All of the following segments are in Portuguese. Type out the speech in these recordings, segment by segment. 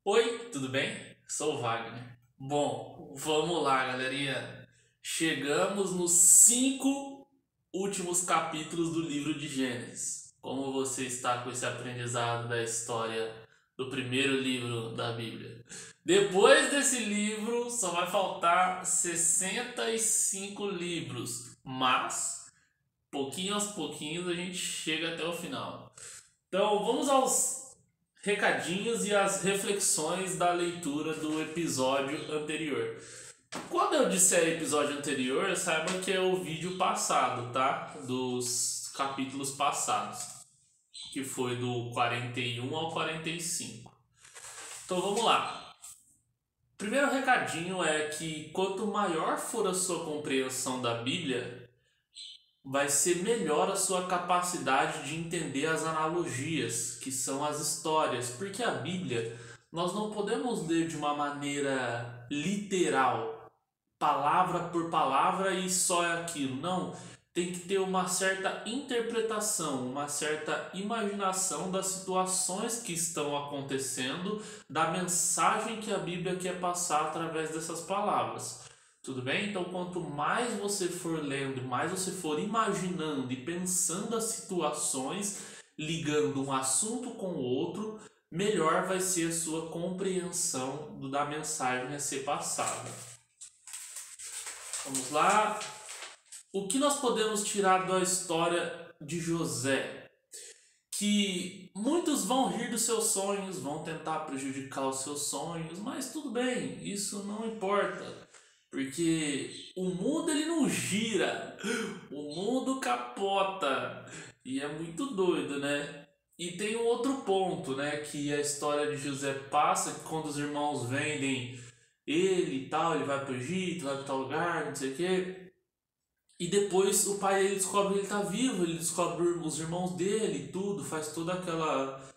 Oi, tudo bem? Sou o Wagner. Bom, vamos lá, galerinha. Chegamos nos 5 últimos capítulos do livro de Gênesis. Como você está com esse aprendizado da história do primeiro livro da Bíblia? Depois desse livro, só vai faltar 65 livros, mas pouquinho aos pouquinhos a gente chega até o final. Então, vamos aos recadinhos e as reflexões da leitura do episódio anterior. Quando eu disser episódio anterior, saiba que é o vídeo passado, tá? Dos capítulos passados, que foi do 41 ao 45. Então vamos lá. Primeiro recadinho é que quanto maior for a sua compreensão da Bíblia, vai ser melhor a sua capacidade de entender as analogias, que são as histórias, porque a Bíblia nós não podemos ler de uma maneira literal, palavra por palavra e só é aquilo. Não, tem que ter uma certa interpretação, uma certa imaginação das situações que estão acontecendo, da mensagem que a Bíblia quer passar através dessas palavras. Tudo bem? Então, quanto mais você for lendo, mais você for imaginando e pensando as situações, ligando um assunto com o outro, melhor vai ser a sua compreensão da mensagem a ser passada. Vamos lá. O que nós podemos tirar da história de José? Que muitos vão rir dos seus sonhos, vão tentar prejudicar os seus sonhos, mas tudo bem, isso não importa. Porque o mundo ele não gira, o mundo capota. E é muito doido, né? E tem um outro ponto, né? Que a história de José passa, que quando os irmãos vendem ele e tal, ele vai pro Egito, vai para tal lugar, não sei o quê. E depois o pai ele descobre que ele tá vivo, ele descobre os irmãos dele e tudo, faz toda aquela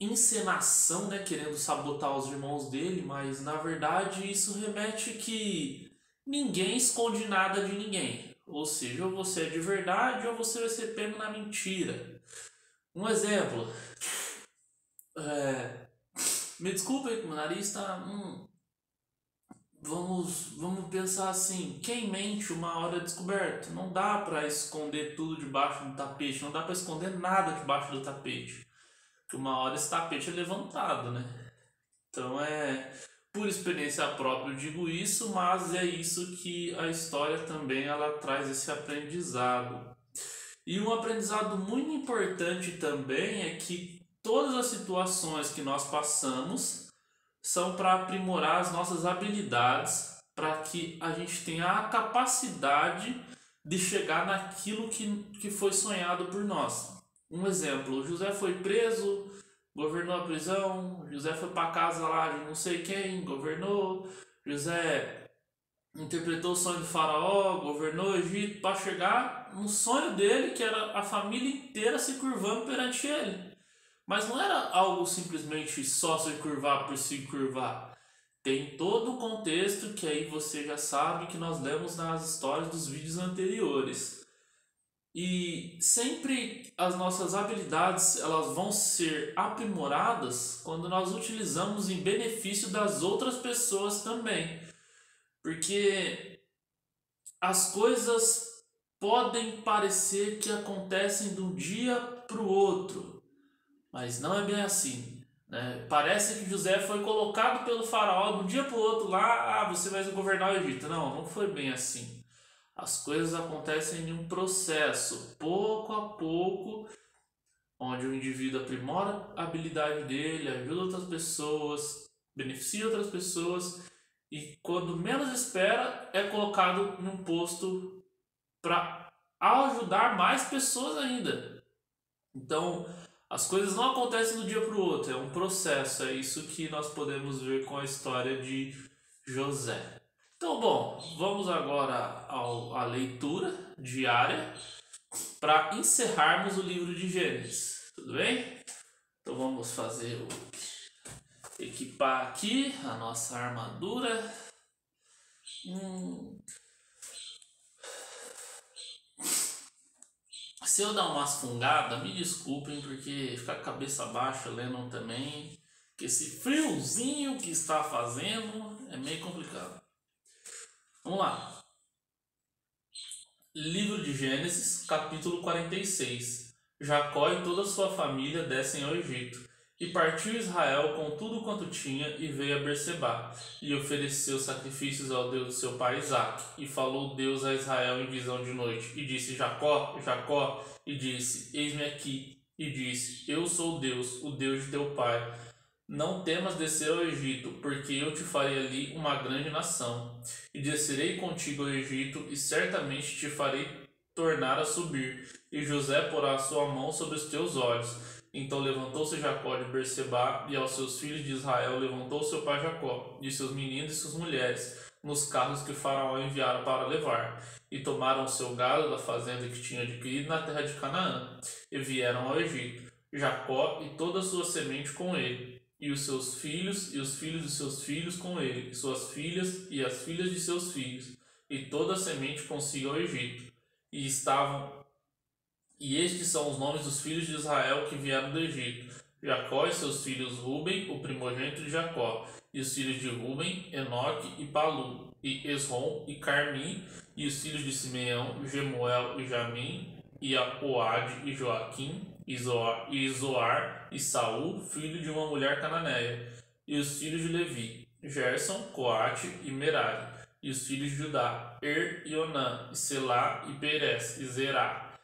encenação, né, querendo sabotar os irmãos dele, mas na verdade isso remete que ninguém esconde nada de ninguém. Ou seja, ou você é de verdade ou você vai ser pego na mentira. Um exemplo, é, me desculpem que meu nariz está. Vamos pensar assim: quem mente uma hora é descoberto. Não dá para esconder tudo debaixo do tapete, não dá para esconder nada debaixo do tapete. Porque uma hora esse tapete é levantado, né? Então por experiência própria eu digo isso, mas é isso que a história também ela traz esse aprendizado. E um aprendizado muito importante também é que todas as situações que nós passamos são para aprimorar as nossas habilidades, para que a gente tenha a capacidade de chegar naquilo que foi sonhado por nós. Um exemplo, José foi preso, governou a prisão, José foi para casa lá de não sei quem, governou, José interpretou o sonho do faraó, governou o Egito para chegar no sonho dele, que era a família inteira se curvando perante ele. Mas não era algo simplesmente só se curvar por se curvar. Tem todo o contexto que aí você já sabe que nós lemos nas histórias dos vídeos anteriores. E sempre as nossas habilidades elas vão ser aprimoradas quando nós utilizamos em benefício das outras pessoas também. Porque as coisas podem parecer que acontecem de um dia para o outro, mas não é bem assim. Né? Parece que José foi colocado pelo faraó de um dia para o outro lá, você vai governar o Egito. Não, não foi bem assim. As coisas acontecem em um processo, pouco a pouco, onde o indivíduo aprimora a habilidade dele, ajuda outras pessoas, beneficia outras pessoas e quando menos espera é colocado num posto para ajudar mais pessoas ainda. Então, as coisas não acontecem do dia para o outro, é um processo. É isso que nós podemos ver com a história de José. Então, bom, vamos agora à leitura diária para encerrarmos o livro de Gênesis. Tudo bem? Então vamos fazer equipar aqui a nossa armadura. Se eu dar umas fungadas, me desculpem, porque ficar cabeça baixa lendo também, Porque esse friozinho que está fazendo é meio complicado. Vamos lá. Livro de Gênesis, capítulo 46. Jacó e toda a sua família descem ao Egito. E partiu Israel com tudo quanto tinha e veio a Berseba, e ofereceu sacrifícios ao Deus de seu pai Isaque. E falou Deus a Israel em visão de noite, e disse: Jacó, Jacó, e disse: Eis-me aqui. E disse: Eu sou Deus, o Deus de teu pai. Não temas descer ao Egito, porque eu te farei ali uma grande nação. E descerei contigo ao Egito, e certamente te farei tornar a subir. E José porá a sua mão sobre os teus olhos. Então levantou-se Jacó de Berseba, e aos seus filhos de Israel levantou seu pai Jacó, e seus meninos e suas mulheres, nos carros que Faraó enviara para levar. E tomaram o seu gado da fazenda que tinha adquirido na terra de Canaã, e vieram ao Egito. Jacó e toda a sua semente com ele, e os seus filhos, e os filhos de seus filhos com ele, e suas filhas, e as filhas de seus filhos, e toda a semente consigo ao Egito. E estes são os nomes dos filhos de Israel que vieram do Egito: Jacó e seus filhos Ruben, o primogênito de Jacó, e os filhos de Ruben, Enoque e Palu, e Esrom e Carmi, e os filhos de Simeão, Gemuel e Jamim, e Apoade e Joaquim, e Zoar e Saul, filho de uma mulher cananeia, e os filhos de Levi, Gerson, Coate e Merari, e os filhos de Judá, e Onã, e Selá, e Perez, e Zerá.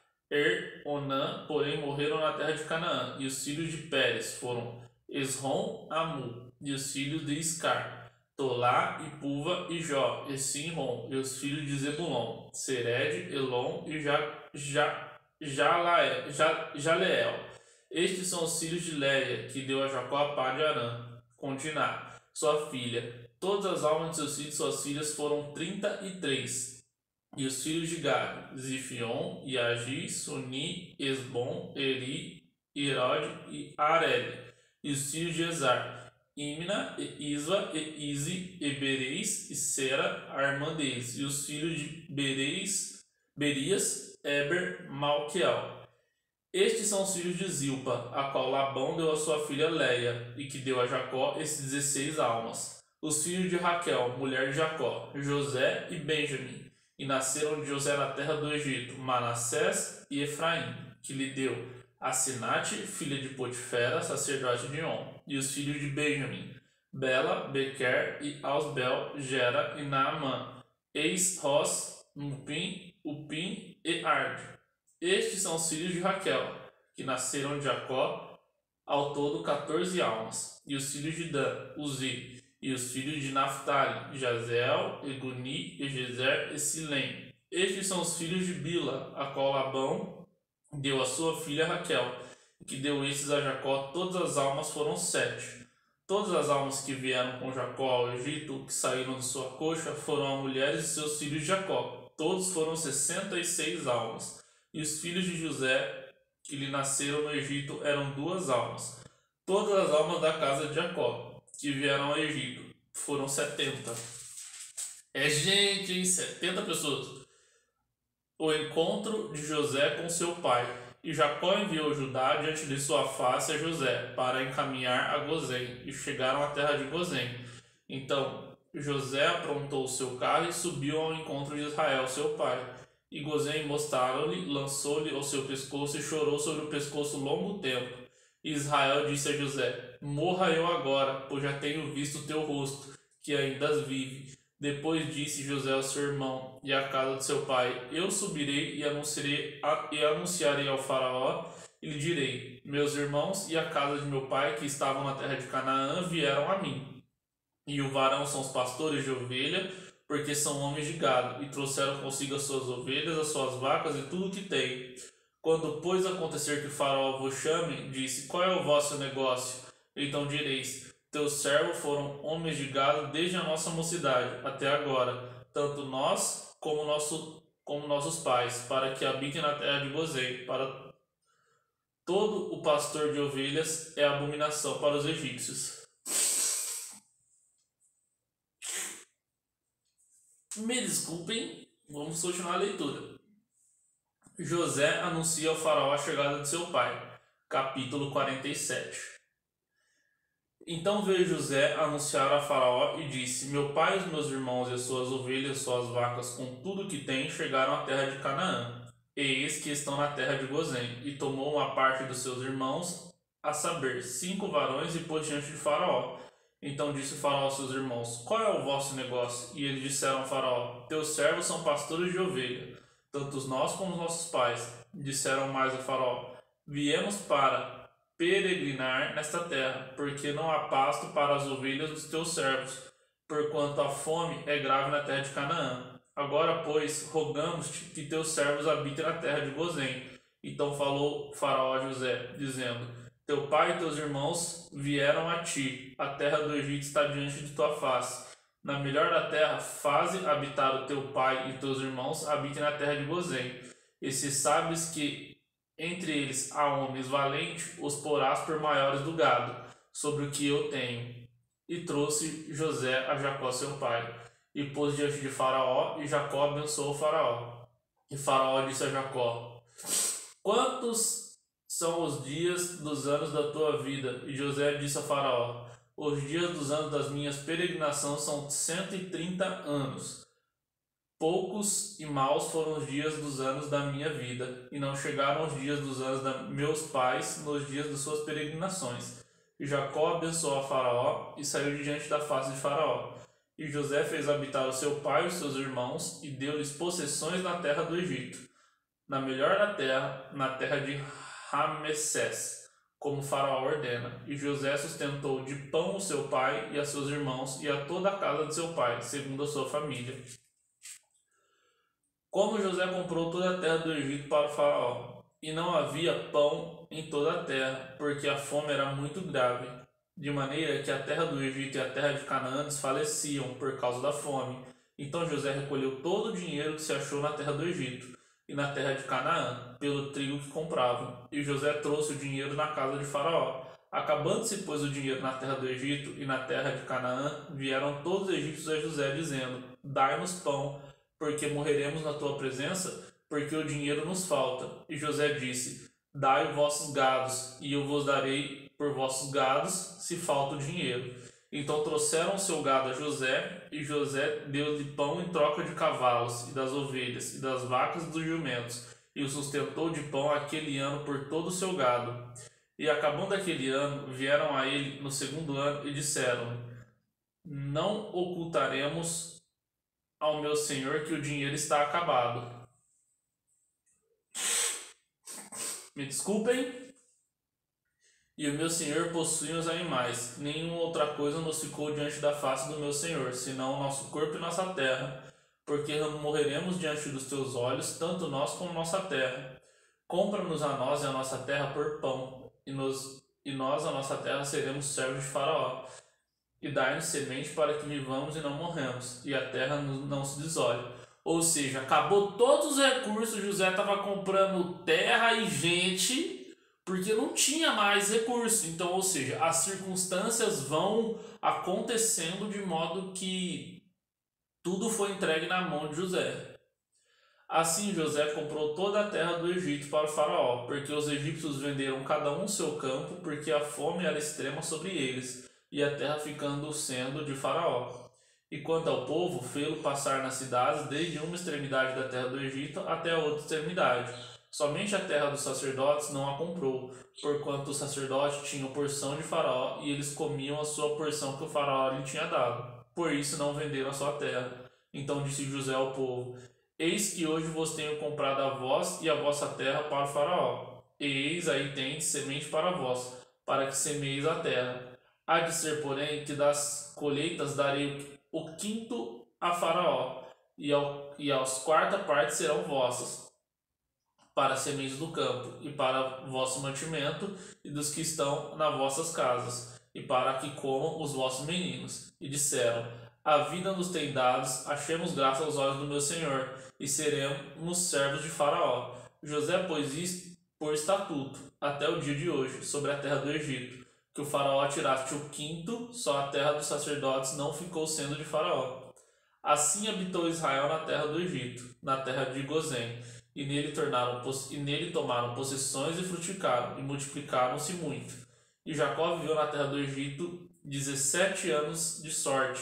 Onã, porém, morreram na terra de Canaã, e os filhos de Pérez foram Esrom, Amu, e os filhos de Iscar, Tolá, e Puva, e Jó, e Sinrom, e os filhos de Zebulon, Sered, Elon e Jaleel. Estes são os filhos de Léia, que deu a Jacó a pá de Arã, com Diná, sua filha. Todas as almas de seus filhos e suas filhas foram 33. E os filhos de Gad, Zifion, Iagi, Suni, Esbom, Eri, Irode e Areli. E os filhos de Ezar, Imna, e Isva, e Izi, e Bereis, e Sera, a irmã deles. E os filhos de Berias, Eber, Malquiel. Estes são os filhos de Zilpa, a qual Labão deu a sua filha Leia, e que deu a Jacó esses 16 almas. Os filhos de Raquel, mulher de Jacó, José e Benjamim. E nasceram de José na terra do Egito, Manassés e Efraim, que lhe deu Asinate, filha de Potifera, sacerdote de On, e os filhos de Benjamim, Bela, Bequer e Ausbel, Gera e Naamã, Eis-Ros, Mupim, Upim e Ard. Estes são os filhos de Raquel, que nasceram de Jacó, ao todo 14 almas, e os filhos de Dan, Uzi, e os filhos de Naphtali, Jazel, Eguni, Egezer e Silém. Estes são os filhos de Bila, a qual Labão deu a sua filha Raquel, que deu estes a Jacó. Todas as almas foram 7. Todas as almas que vieram com Jacó ao Egito, que saíram de sua coxa, foram as mulheres de seus filhos de Jacó. Todos foram 66 almas. E os filhos de José, que lhe nasceram no Egito, eram 2 almas. Todas as almas da casa de Jacó, que vieram ao Egito, foram 70. É gente, hein? 70 pessoas. O encontro de José com seu pai. E Jacó enviou Judá diante de sua face a José, para encaminhar a Gozém, e chegaram à terra de Gozém. Então José aprontou o seu carro e subiu ao encontro de Israel, seu pai. E Gozém mostraram-lhe, lançou-lhe ao seu pescoço e chorou sobre o pescoço longo tempo. E Israel disse a José: Morra eu agora, pois já tenho visto o teu rosto, que ainda vive. Depois disse José ao seu irmão e à casa de seu pai: Eu subirei e anunciarei ao faraó, e lhe direi: Meus irmãos e a casa de meu pai, que estavam na terra de Canaã, vieram a mim. E o varão são os pastores de ovelha, porque são homens de gado, e trouxeram consigo as suas ovelhas, as suas vacas e tudo o que têm. Quando, pois, acontecer que o faraó vos chame, disse: Qual é o vosso negócio? Então direis: Teus servos foram homens de gado desde a nossa mocidade até agora, tanto nós como nossos pais, para que habitem na terra de Gozém. Para todo o pastor de ovelhas é abominação para os egípcios. Me desculpem, vamos continuar a leitura. José anuncia ao faraó a chegada de seu pai. Capítulo 47. Então veio José anunciar a Faraó e disse: Meu pai, os meus irmãos e as suas ovelhas, suas vacas, com tudo que têm, chegaram à terra de Canaã. E eis que estão na terra de Gozém. E tomou uma parte dos seus irmãos, a saber, 5 varões, e pôs diante de Faraó. Então disse o Faraó aos seus irmãos: Qual é o vosso negócio? E eles disseram ao Faraó: Teus servos são pastores de ovelha, tanto nós como os nossos pais. Disseram mais ao Faraó: Viemos para peregrinar nesta terra, porque não há pasto para as ovelhas dos teus servos, porquanto a fome é grave na terra de Canaã. Agora, pois, rogamos-te que teus servos habitem na terra de Gozém. Então falou Faraó a José, dizendo: Teu pai e teus irmãos vieram a ti, a terra do Egito está diante de tua face. Na melhor da terra, faze habitar o teu pai e teus irmãos habitem na terra de Gozém. E se sabes que entre eles há homens valentes, os porás por maiores do gado, sobre o que eu tenho. E trouxe José a Jacó seu pai, e pôs diante de Faraó, e Jacó abençoou o Faraó. E Faraó disse a Jacó: Quantos são os dias dos anos da tua vida? E José disse a Faraó: Os dias dos anos das minhas peregrinações são 130 anos. Poucos e maus foram os dias dos anos da minha vida, e não chegaram os dias dos anos de meus pais nos dias de suas peregrinações. E Jacó abençoou a Faraó e saiu de diante da face de Faraó. E José fez habitar o seu pai e os seus irmãos, e deu-lhes possessões na terra do Egito, na melhor da terra, na terra de Ramessés, como Faraó ordena. E José sustentou de pão o seu pai e a seus irmãos, e a toda a casa de seu pai, segundo a sua família. Como José comprou toda a terra do Egito para o Faraó, e não havia pão em toda a terra, porque a fome era muito grave, de maneira que a terra do Egito e a terra de Canaã desfaleciam por causa da fome. Então José recolheu todo o dinheiro que se achou na terra do Egito e na terra de Canaã, pelo trigo que compravam, e José trouxe o dinheiro na casa de Faraó. Acabando-se, pois, o dinheiro na terra do Egito e na terra de Canaã, vieram todos os egípcios a José, dizendo: Dai-nos pão, porque morreremos na tua presença, porque o dinheiro nos falta. E José disse: Dai vossos gados, e eu vos darei por vossos gados, se falta o dinheiro. Então trouxeram o seu gado a José, e José deu-lhe pão em troca de cavalos, e das ovelhas, e das vacas e dos jumentos, e o sustentou de pão aquele ano por todo o seu gado. E acabando aquele ano, vieram a ele no segundo ano, e disseram: Não ocultaremos ao meu senhor que o dinheiro está acabado. Me desculpem. E o meu senhor possui os animais. Nenhuma outra coisa nos ficou diante da face do meu senhor, senão o nosso corpo e nossa terra, porque morreremos diante dos teus olhos, tanto nós como nossa terra. Compra-nos a nós e a nossa terra por pão, e nós, a nossa terra, seremos servos de Faraó. E dai-nos semente para que vivamos e não morramos, e a terra não se desole. Ou seja, acabou todos os recursos, José estava comprando terra e gente, porque não tinha mais recurso. Então, ou seja, as circunstâncias vão acontecendo de modo que tudo foi entregue na mão de José. Assim José comprou toda a terra do Egito para o Faraó, porque os egípcios venderam cada um seu campo, porque a fome era extrema sobre eles, e a terra ficando sendo de Faraó. E quanto ao povo, fê-lo passar nas cidades, desde uma extremidade da terra do Egito até a outra extremidade. Somente a terra dos sacerdotes não a comprou, porquanto os sacerdotes tinham porção de Faraó, e eles comiam a sua porção que o Faraó lhe tinha dado. Por isso não venderam a sua terra. Então disse José ao povo: Eis que hoje vos tenho comprado a vós e a vossa terra para o Faraó. E eis aí tendes semente para vós, para que semeis a terra. Há de ser, porém, que das colheitas darei o quinto a Faraó, e aos quarta parte serão vossas, para sementes do campo, e para vosso mantimento, e dos que estão nas vossas casas, e para que comam os vossos meninos. E disseram: A vida nos tem dados, achemos graça aos olhos do meu senhor, e seremos servos de Faraó. José pôs isto por estatuto, até o dia de hoje, sobre a terra do Egito, que o Faraó tirasse o quinto, só a terra dos sacerdotes não ficou sendo de Faraó. Assim habitou Israel na terra do Egito, na terra de Gozém, e nele tomaram possessões e frutificaram, e multiplicaram-se muito. E Jacó viveu na terra do Egito 17 anos de sorte,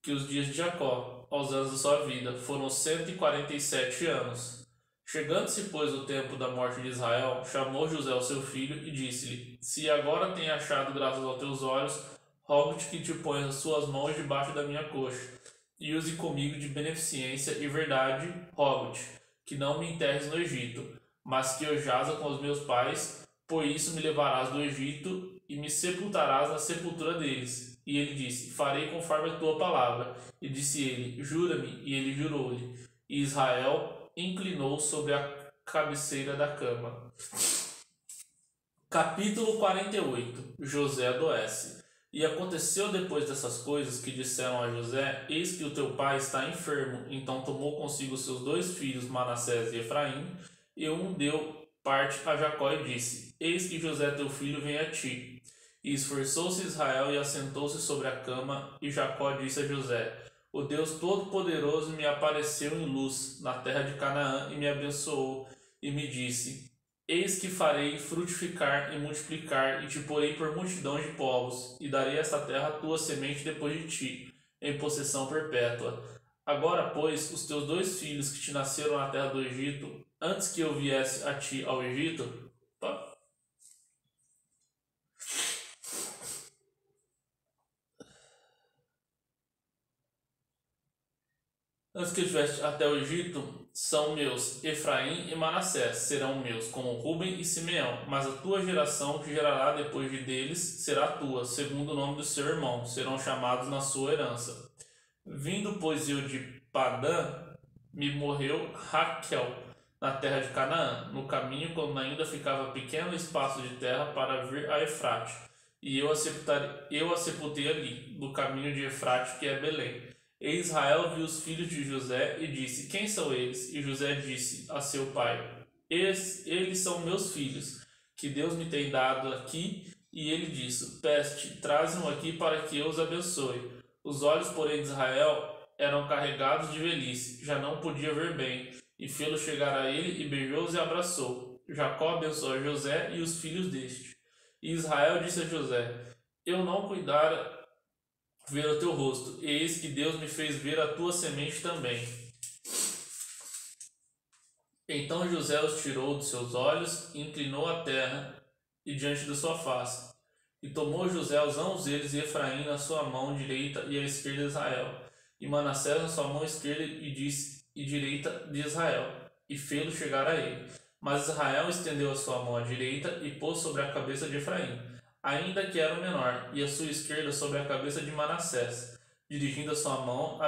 que os dias de Jacó, aos anos da sua vida, foram 147 anos. Chegando-se, pois, o tempo da morte de Israel, chamou José ao seu filho e disse-lhe: Se agora tem achado graças aos teus olhos, rogo-te que te ponhas as suas mãos debaixo da minha coxa, e use comigo de beneficência e verdade, rogo-te, que não me enterres no Egito, mas que eu jaza com os meus pais, por isso me levarás do Egito e me sepultarás na sepultura deles. E ele disse: Farei conforme a tua palavra. E disse ele: Jura-me. E ele jurou-lhe. E Israel inclinou sobre a cabeceira da cama. Capítulo 48. José adoece. E aconteceu depois dessas coisas que disseram a José: Eis que o teu pai está enfermo. Então tomou consigo seus 2 filhos, Manassés e Efraim, e deu parte a Jacó e disse: Eis que José teu filho vem a ti. E esforçou-se Israel e assentou-se sobre a cama, e Jacó disse a José: O Deus Todo-Poderoso me apareceu em luz na terra de Canaã e me abençoou, e me disse: Eis que farei frutificar e multiplicar, e te porei por multidão de povos, e darei esta terra à tua semente depois de ti, em possessão perpétua. Agora, pois, os teus 2 filhos que te nasceram na terra do Egito, antes que eu viesse a ti ao Egito, antes que eu estivesse até o Egito, são meus. Efraim e Manassés serão meus, como Ruben e Simeão. Mas a tua geração, que gerará depois deles, será tua, segundo o nome do seu irmão. Serão chamados na sua herança. Vindo, pois, eu de Padã, me morreu Raquel, na terra de Canaã, no caminho, quando ainda ficava pequeno espaço de terra para vir a Efrate. E eu a sepultei ali, no caminho de Efrate, que é Belém. E Israel viu os filhos de José e disse: Quem são eles? E José disse a seu pai: Eles são meus filhos, que Deus me tem dado aqui. E ele disse: Peste, traze-os aqui para que eu os abençoe. Os olhos, porém, de Israel eram carregados de velhice, já não podia ver bem. E fê-lo chegar a ele, e beijou-os e abraçou. Jacó abençoou José e os filhos deste. E Israel disse a José: Eu não cuidara ver o teu rosto, e eis que Deus me fez ver a tua semente também. Então José os tirou dos seus olhos, e inclinou a terra, e diante da sua face. E tomou José os ambos eles, e Efraim na sua mão direita, e a esquerda de Israel, e Manassés na sua mão esquerda e direita de Israel, e fê-lo chegar a ele. Mas Israel estendeu a sua mão à direita, e pôs sobre a cabeça de Efraim, ainda que era o menor, e a sua esquerda sobre a cabeça de Manassés, dirigindo a sua mão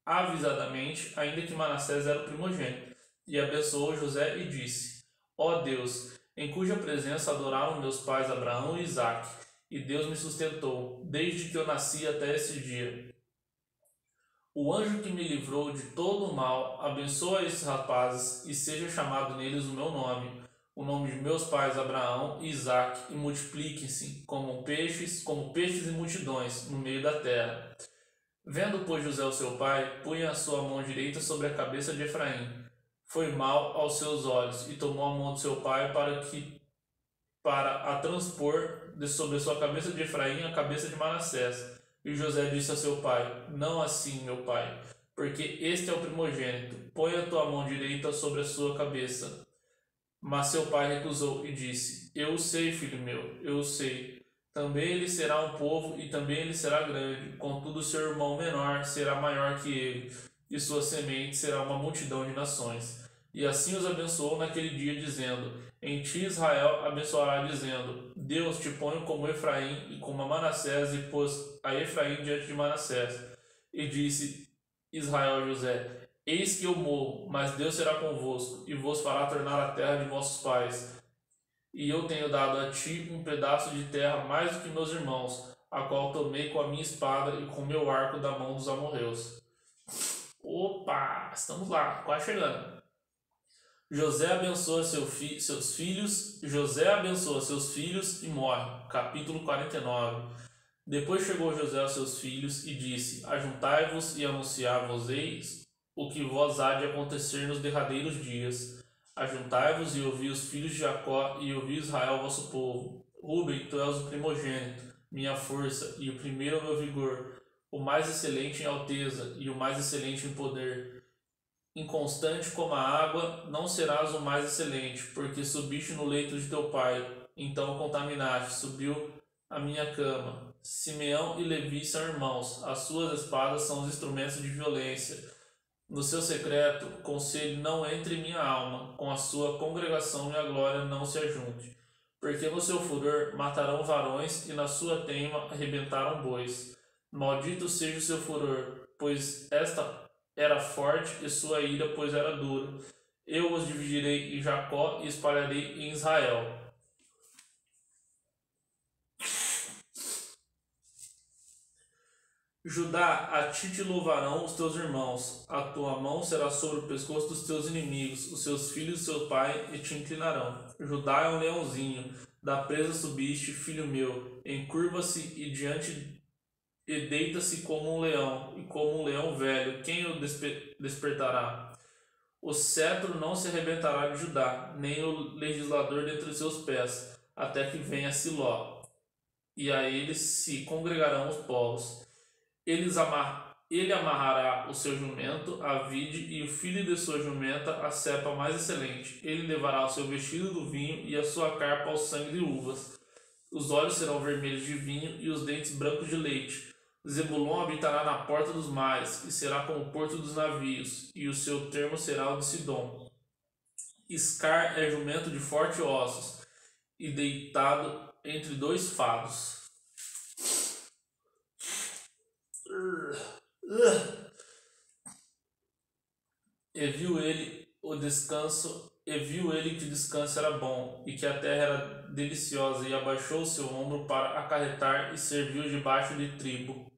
avisadamente, ainda que Manassés era o primogênito. E abençoou José e disse: Ó Deus, em cuja presença adoraram meus pais Abraão e Isaque, e Deus me sustentou, desde que eu nasci até esse dia. O anjo que me livrou de todo o mal, abençoa esses rapazes, e seja chamado neles o meu nome, o nome de meus pais Abraão e Isaque, e multipliquem-se como peixes e multidões no meio da terra. Vendo, pois, José o seu pai, punha a sua mão direita sobre a cabeça de Efraim. Foi mal aos seus olhos, e tomou a mão do seu pai para a transpor sobre a sua cabeça de Efraim a cabeça de Manassés. E José disse a seu pai: Não assim, meu pai, porque este é o primogênito. Põe a tua mão direita sobre a sua cabeça. Mas seu pai recusou e disse: Eu o sei, filho meu, eu o sei. Também ele será um povo e também ele será grande. Contudo, seu irmão menor será maior que ele, e sua semente será uma multidão de nações. E assim os abençoou naquele dia, dizendo: Em ti Israel abençoará, dizendo: Deus te põe como Efraim e como Manassés, e pôs a Efraim diante de Manassés. E disse Israel a José: Eis que eu morro, mas Deus será convosco, e vos fará tornar a terra de vossos pais. E eu tenho dado a ti um pedaço de terra mais do que meus irmãos, a qual tomei com a minha espada e com o meu arco da mão dos amorreus. Opa, estamos lá, quase chegando. José abençoa seus filhos e morre. Capítulo 49. Depois chegou José aos seus filhos e disse: Ajuntai-vos e anunciai-vos-eis o que vos há de acontecer nos derradeiros dias. Ajuntai-vos e ouvi os filhos de Jacó e ouvi Israel vosso povo. Ruben, tu és o primogênito. minha força e o primeiro é o meu vigor, o mais excelente em alteza e o mais excelente em poder. Inconstante como a água, não serás o mais excelente, porque subiste no leito de teu pai, então o contaminaste, subiu a minha cama. Simeão e Levi são irmãos, as suas espadas são os instrumentos de violência. No seu secreto conselho não entre em minha alma, com a sua congregação minha glória não se ajunte. Porque no seu furor matarão varões e na sua teima arrebentaram bois. Maldito seja o seu furor, pois esta era forte e sua ira, pois era dura. Eu os dividirei em Jacó e espalharei em Israel. Judá, a ti te louvarão os teus irmãos, a tua mão será sobre o pescoço dos teus inimigos, os seus filhos e seu pai e te inclinarão. Judá é um leãozinho, da presa subiste, filho meu, encurva-se e diante e deita-se como um leão, e como um leão velho, quem o despertará? O cetro não se arrebentará de Judá, nem o legislador dentre seus pés, até que venha Siló, e a eles se congregarão os povos. Ele amarrará o seu jumento à vide e o filho de sua jumenta à cepa mais excelente. Ele levará o seu vestido do vinho e a sua carpa ao sangue de uvas. Os olhos serão vermelhos de vinho e os dentes brancos de leite. Zebulon habitará na porta dos mares e será como o porto dos navios, e o seu termo será o de Sidom. Iscar é jumento de fortes ossos e deitado entre dois fados. E viu ele que o descanso era bom e que a terra era deliciosa, e abaixou o seu ombro para acarretar e serviu debaixo de tributo.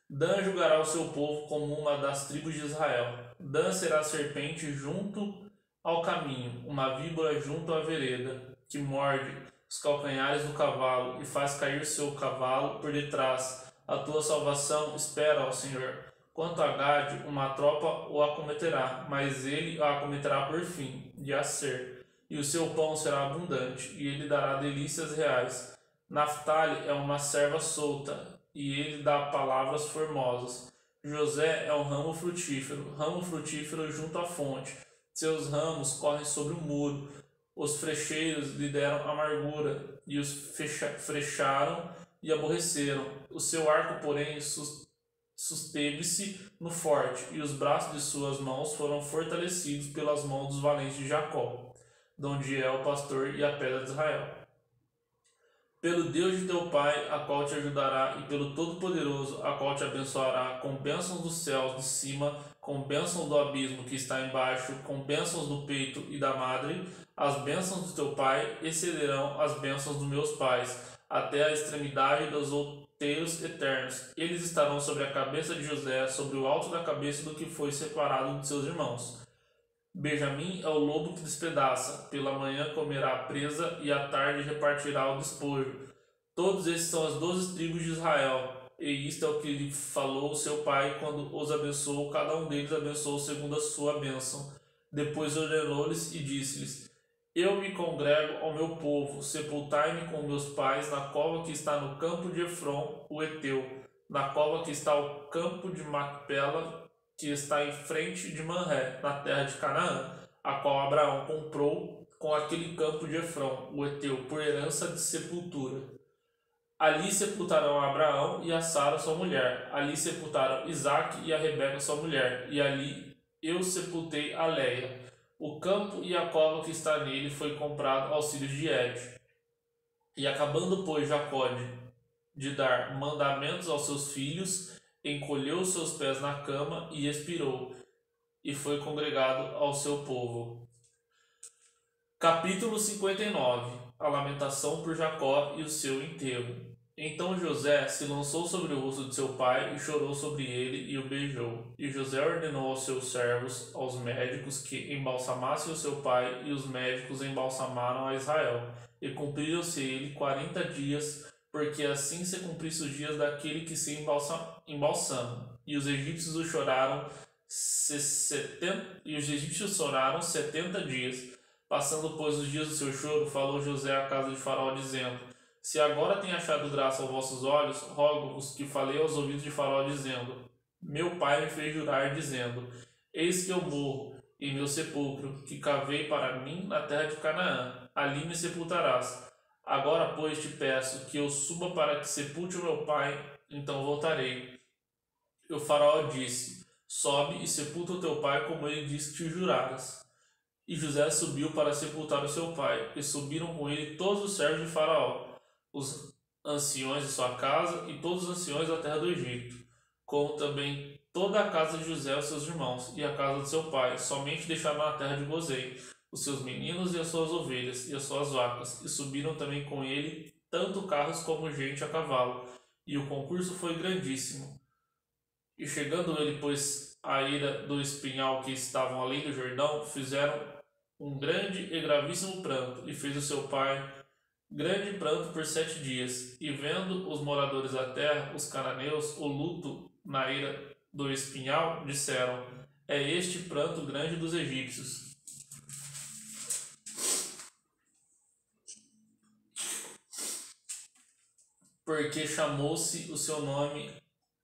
Dan julgará o seu povo como uma das tribos de Israel. Dan será serpente junto ao caminho, uma víbora junto à vereda, que morde os calcanhares do cavalo e faz cair seu cavalo por detrás. A tua salvação espera ao Senhor. Quanto a Gade, uma tropa o acometerá, mas ele o acometerá por fim, de Aser, e o seu pão será abundante, e ele dará delícias reais. Naftali é uma serva solta, e ele dá palavras formosas. José é um ramo frutífero junto à fonte. Seus ramos correm sobre o muro. Os frecheiros lhe deram amargura, e os frecharam e aborreceram. O seu arco, porém, susteve-se no forte, e os braços de suas mãos foram fortalecidos pelas mãos dos valentes de Jacó, donde é o pastor e a pedra de Israel. Pelo Deus de teu pai, a qual te ajudará, e pelo Todo-Poderoso, a qual te abençoará, com bênçãos dos céus de cima, com bênçãos do abismo que está embaixo, com bênçãos do peito e da madre, as bênçãos do teu pai excederão as bênçãos dos meus pais, até a extremidade dos outeiros eternos. Eles estarão sobre a cabeça de José, sobre o alto da cabeça do que foi separado de seus irmãos. Benjamim é o lobo que despedaça, pela manhã comerá a presa e à tarde repartirá o despojo. Todos esses são as 12 tribos de Israel, e isto é o que lhe falou seu pai quando os abençoou, cada um deles abençoou segundo a sua bênção. Depois ordenou-lhes e disse-lhes: Eu me congrego ao meu povo, sepultai-me com meus pais na cova que está no campo de Efron, o Eteu, na cova que está o campo de Macpela, que está em frente de Manré, na terra de Canaã, a qual Abraão comprou com aquele campo de Efron, o Eteu, por herança de sepultura. Ali sepultaram a Abraão e a Sara, sua mulher. Ali sepultaram Isaque e a Rebeca, sua mulher. E ali eu sepultei a Leia. O campo e a cova que está nele foi comprado aos filhos de Ed. E acabando, pois, Jacó de dar mandamentos aos seus filhos, encolheu os seus pés na cama e expirou, e foi congregado ao seu povo. Capítulo 59. A lamentação por Jacó e o seu enterro. Então José se lançou sobre o rosto de seu pai e chorou sobre ele e o beijou. E José ordenou aos seus servos, aos médicos, que embalsamassem o seu pai, e os médicos embalsamaram a Israel. E cumpriram-se ele 40 dias, porque assim se cumprissem os dias daquele que se embalsama. E os egípcios choraram 70 dias, Passando, pois, os dias do seu choro, falou José à casa de Faraó, dizendo: Se agora tem achado graça aos vossos olhos, rogo-vos que falei aos ouvidos de Faraó, dizendo: Meu pai me fez jurar, dizendo: Eis que eu morro em meu sepulcro, que cavei para mim na terra de Canaã, ali me sepultarás. Agora, pois, te peço que eu suba para que sepulte o meu pai, então voltarei. E o Faraó disse: Sobe e sepulta o teu pai, como ele disse que te juraras. E José subiu para sepultar o seu pai, e subiram com ele todos os servos de Faraó, os anciões de sua casa e todos os anciões da terra do Egito, como também toda a casa de José e os seus irmãos, e a casa de seu pai, somente deixaram na terra de Gozém os seus meninos e as suas ovelhas e as suas vacas, e subiram também com ele tanto carros como gente a cavalo, e o concurso foi grandíssimo. E chegando ele, pois, à ira do espinhal que estavam além do Jordão, fizeram um grande e gravíssimo pranto, e fez o seu pai grande pranto por 7 dias. E vendo os moradores da terra, os cananeus, o luto na ira do espinhal, disseram: É este pranto grande dos egípcios. Porque chamou-se o seu nome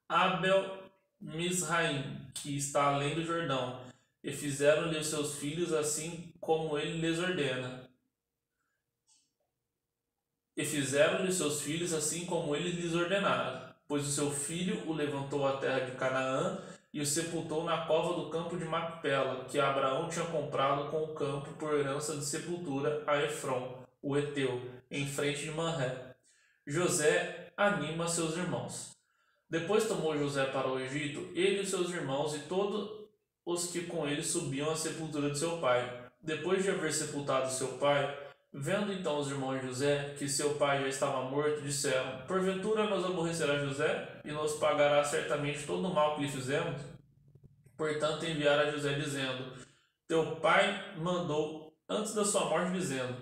Abel Misraim, que está além do Jordão, e fizeram-lhe os seus filhos assim como ele lhes ordena. E fizeram-lhe seus filhos assim como ele lhes ordenara, pois o seu filho o levantou à terra de Canaã e o sepultou na cova do campo de Macpela, que Abraão tinha comprado com o campo por herança de sepultura a Efron, o Heteu, em frente de Manré. José anima seus irmãos. Depois tomou José para o Egito, ele e seus irmãos e todos os que com ele subiam à sepultura de seu pai. Depois de haver sepultado seu pai, vendo então os irmãos de José que seu pai já estava morto, disseram: Porventura nos aborrecerá José e nos pagará certamente todo o mal que lhe fizemos? Portanto enviaram a José dizendo: Teu pai mandou antes da sua morte, dizendo: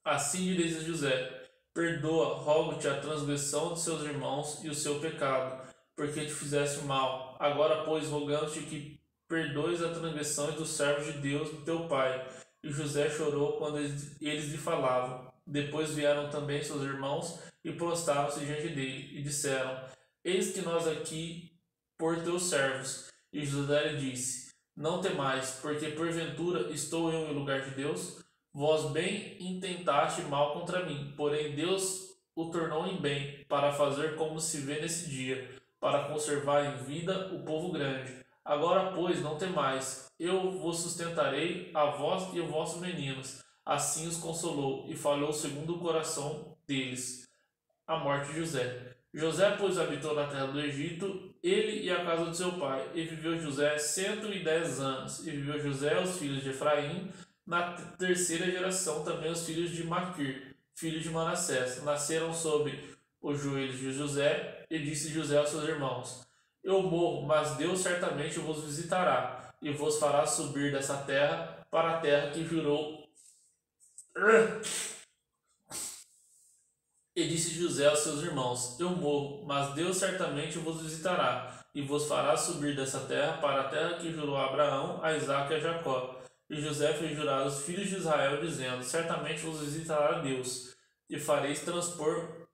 Assim direis a José: Perdoa, rogo-te, a transgressão de seus irmãos e o seu pecado, porque te fizeste mal. Agora, pois, rogamos-te que perdoes a transgressão dos servos de Deus, do teu pai. E José chorou quando eles lhe falavam. Depois vieram também seus irmãos e prostraram-se diante dele, e disseram: Eis que nós aqui por teus servos. E José lhe disse: Não temais, porque porventura estou eu em lugar de Deus? Vós bem intentaste mal contra mim, porém Deus o tornou em bem, para fazer como se vê nesse dia, para conservar em vida o povo grande. Agora, pois, não temais, eu vos sustentarei, a vós e os vossos meninos. Assim os consolou, e falou segundo o coração deles. A morte de José. José, pois, habitou na terra do Egito, ele e a casa de seu pai, e viveu José 110 anos. E viveu José os filhos de Efraim. Na terceira geração também os filhos de Maquir, filho de Manassés, nasceram sob os joelhos de José, e disse José aos seus irmãos: Eu morro, mas Deus certamente vos visitará, e vos fará subir dessa terra para a terra que jurou. E disse José aos seus irmãos: Eu morro, mas Deus certamente vos visitará, e vos fará subir dessa terra para a terra que jurou a Abraão, a Isaque e a Jacó. E José fez jurar aos filhos de Israel, dizendo: Certamente vos visitará Deus, e fareis transpor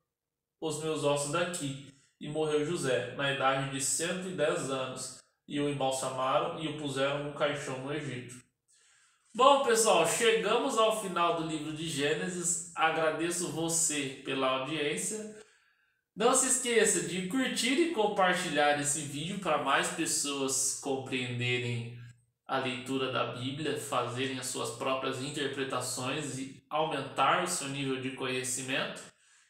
os meus ossos daqui. E morreu José, na idade de 110 anos, e o embalsamaram e o puseram num caixão no Egito. Bom, pessoal, chegamos ao final do livro de Gênesis. Agradeço você pela audiência. Não se esqueça de curtir e compartilhar esse vídeo para mais pessoas compreenderem a leitura da Bíblia, fazerem as suas próprias interpretações e aumentar o seu nível de conhecimento.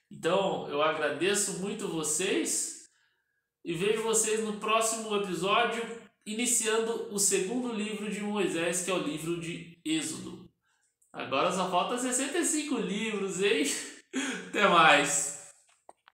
Então, eu agradeço muito vocês e vejo vocês no próximo episódio, iniciando o segundo livro de Moisés, que é o livro de Êxodo. Agora só falta 65 livros, hein? Até mais!